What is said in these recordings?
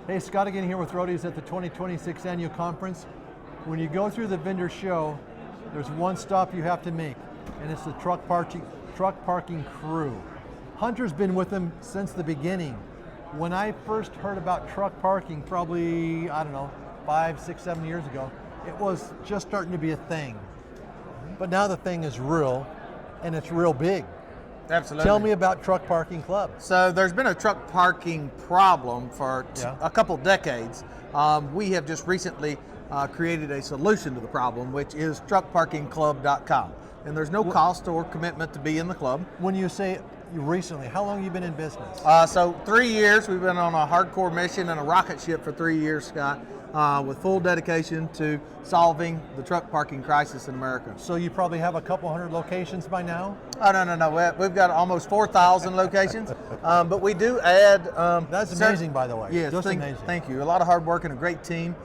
Hey, Scott again here with Roadies at the 2026 annual conference. When you go through the vendor show, there's one stop you have to make, and it's the truck parking crew. Hunter's been with them since the beginning. When I first heard about truck parking, probably, I don't know, 5, 6, 7 years ago, it was just starting to be a thing. But now the thing is real, and it's real big. Absolutely. Tell me about Truck Parking Club. So there's been a truck parking problem for Yeah. a couple decades. We have just recently created a solution to the problem, which is truckparkingclub.com. And there's no cost or commitment to be in the club. When you say recently, how long have you been in business? So 3 years, we've been on a hardcore mission and a rocket ship for 3 years, Scott, with full dedication to solving the truck parking crisis in America. So you probably have a couple hundred locations by now? Oh, no. We've got almost 4,000 locations, but we do add... That's amazing, by the way. Yes, Just amazing. Thank you. A lot of hard work and a great team.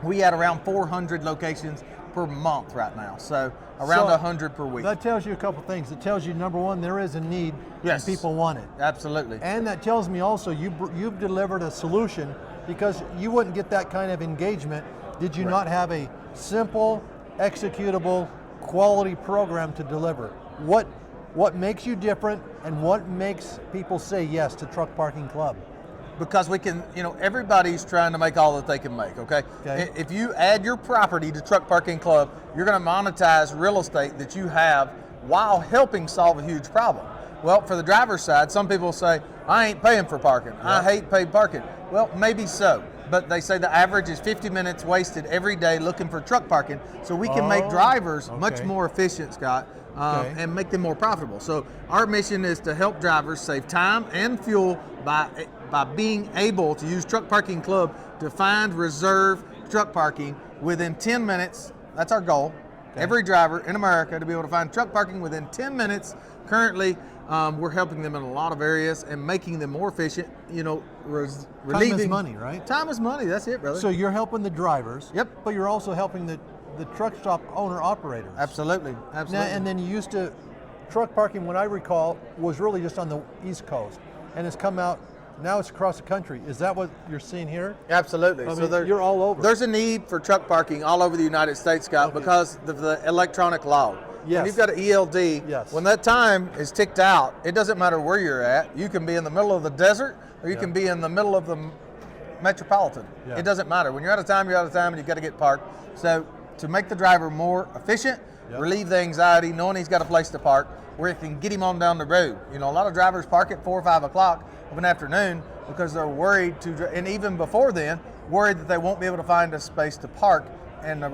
We add around 400 locations per month right now, so around 100 per week. That tells you a couple things. It tells you, number one, there is a need Yes. and people want it. Absolutely. And that tells me also you've delivered a solution, because you wouldn't get that kind of engagement did you not have a simple, executable, quality program to deliver. What makes you different, and what makes people say yes to Truck Parking Club? Because we can, everybody's trying to make all that they can make, okay? If you add your property to Truck Parking Club, you're going to monetize real estate that you have while helping solve a huge problem. Well, for the driver's side, some people say, I ain't paying for parking. Yep. I hate paid parking. Well, maybe so. But they say the average is 50 minutes wasted every day looking for truck parking. So we can make drivers much more efficient, Scott, and make them more profitable. So our mission is to help drivers save time and fuel by being able to use Truck Parking Club to find, reserve truck parking within 10 minutes. That's our goal. Every driver in America to be able to find truck parking within 10 minutes. Currently, we're helping them in a lot of areas and making them more efficient, relieving. Time is money, right? Time is money, that's it, brother. So you're helping the drivers. Yep. But you're also helping the truck stop owner-operators. Absolutely. Now, and then you used to, truck parking, what I recall, was really just on the East Coast, and it's come out, now it's across the country. Is that what you're seeing here? Absolutely. I mean, you're all over. There's a need for truck parking all over the United States, Scott, because of the electronic law. Yes. When you've got an ELD, Yes. when that time is ticked out, it doesn't matter where you're at. You can be in the middle of the desert, or you can be in the middle of the metropolitan. Yeah. It doesn't matter. When you're out of time, you're out of time, and you've got to get parked. So to make the driver more efficient, relieve the anxiety, knowing he's got a place to park, where it can get him on down the road. A lot of drivers park at 4 or 5 o'clock of an afternoon because they're worried and even before then, worried that they won't be able to find a space to park and the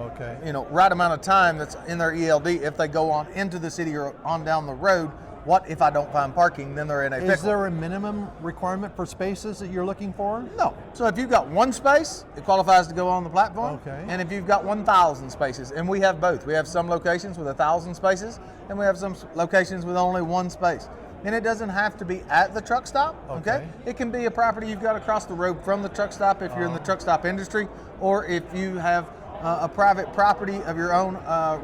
right amount of time that's in their ELD if they go on into the city or on down the road. What if I don't find parking? Then they're in a pickle. Is there a minimum requirement for spaces that you're looking for? No. So if you've got one space, it qualifies to go on the platform. Okay. And if you've got 1,000 spaces, and we have both. We have some locations with 1,000 spaces, and we have some locations with only one space. And it doesn't have to be at the truck stop, okay? It can be a property you've got across the road from the truck stop if you're in the truck stop industry, or if you have a private property of your own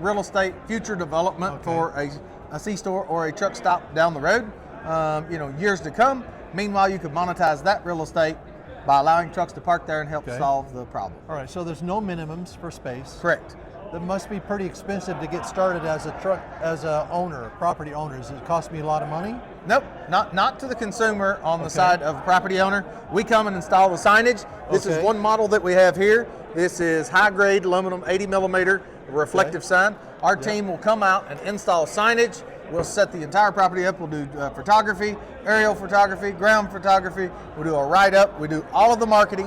real estate future development for a C-store or a truck stop down the road, years to come. Meanwhile, you could monetize that real estate by allowing trucks to park there and help solve the problem. All right, so there's no minimums for space. Correct. That must be pretty expensive to get started as a owner, property owner. Does it cost me a lot of money? Nope, not to the consumer on the side of a property owner. We come and install the signage. This is one model that we have here. This is high grade aluminum 80 millimeter reflective sign. Our team will come out and install signage. We'll set the entire property up. We'll do photography, aerial photography, ground photography. We'll do a write-up. We do all of the marketing.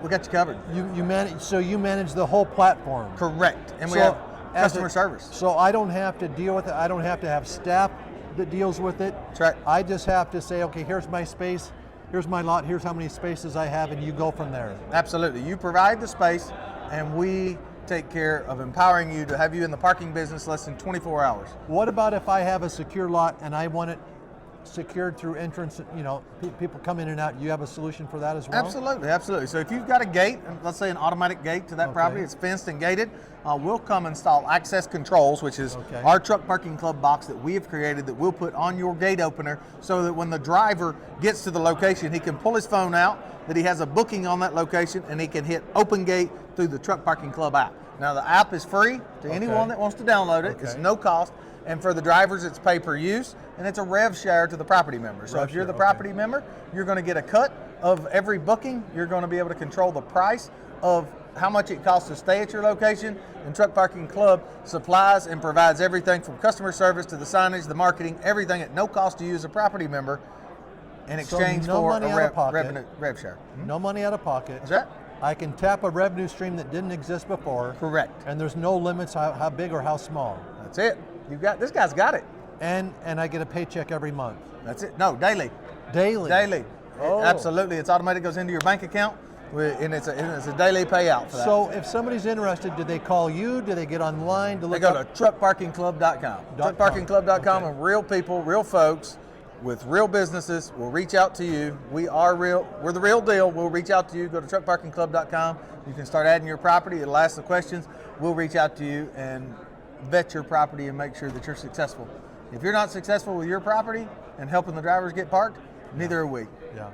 We got you covered. You manage the whole platform. Correct. And we have customer service. So I don't have to deal with it. I don't have to have staff that deals with it. That's right. I just have to say, okay, here's my space, here's my lot, here's how many spaces I have, and you go from there. Absolutely. You provide the space, and we take care of empowering you to have you in the parking business less than 24 hours. What about if I have a secure lot and I want it secured through entrance, people come in and out. You have a solution for that as well? Absolutely, absolutely. So if you've got a gate, let's say an automatic gate to that property, it's fenced and gated, we'll come install access controls, which is our Truck Parking Club box that we have created that we'll put on your gate opener so that when the driver gets to the location, he can pull his phone out, that he has a booking on that location, and he can hit open gate through the Truck Parking Club app. Now the app is free to anyone that wants to download it. It's no cost. And for the drivers, it's pay per use, and it's a rev share to the property member. So if you're the property member, you're going to get a cut of every booking. You're going to be able to control the price of how much it costs to stay at your location. And Truck Parking Club supplies and provides everything from customer service to the signage, the marketing, everything at no cost to you as a property member in exchange for a rev share. No money out of pocket. Is that? I can tap a revenue stream that didn't exist before. Correct. And there's no limits how big or how small. That's it. This guy's got it. And I get a paycheck every month. That's it. No, daily. Daily. Oh. Absolutely. It's automatic, goes into your bank account, and it's a daily payout for that. So if somebody's interested, do they call you? Do they get online to look They go to truckparkingclub.com. Truckparkingclub.com, and real people, real folks with real businesses will reach out to you. We're the real deal. We'll reach out to you. Go to truckparkingclub.com. You can start adding your property. It'll ask the questions. We'll reach out to you and vet your property and make sure that you're successful. If you're not successful with your property and helping the drivers get parked, neither are we. Yeah.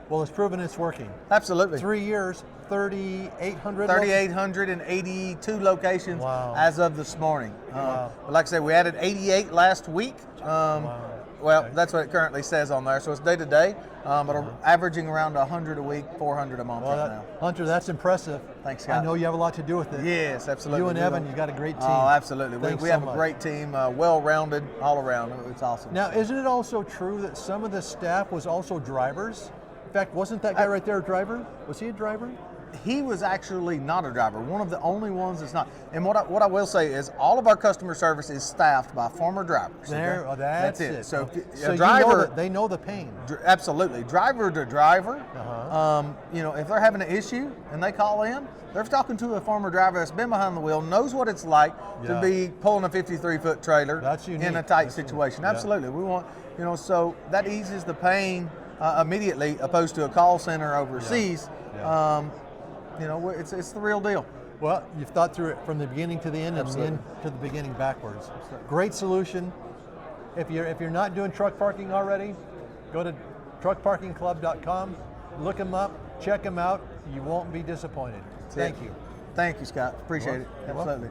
Well, it's proven it's working. Absolutely. 3 years, 3,800? 3,882 locations as of this morning. Wow. But like I said, we added 88 last week. Well, that's what it currently says on there. So it's day to day, but averaging around 100 a week, 400 a month right now. Hunter, that's impressive. Thanks, Scott. I know you have a lot to do with it. Yes, absolutely. You and Evan, you got a great team. Oh, absolutely. We have a great team, well-rounded all around. It's awesome. Now, isn't it also true that some of the staff was also drivers? In fact, wasn't that guy right there a driver? Was he a driver? He was actually not a driver, one of the only ones that's not. And what I will say is all of our customer service is staffed by former drivers. That's it. So, so a driver, they know the pain. Absolutely. Driver to driver, if they're having an issue and they call in, they're talking to a former driver that's been behind the wheel, knows what it's like to be pulling a 53-foot trailer in a tight situation. Absolutely. We want, so that eases the pain immediately opposed to a call center overseas. It's the real deal. Well, you've thought through it from the beginning to the end and the end to the beginning backwards. Great solution. If you're not doing truck parking already, go to truckparkingclub.com, look them up, check them out. You won't be disappointed. Thank you. Thank you, Scott. Appreciate it. Absolutely.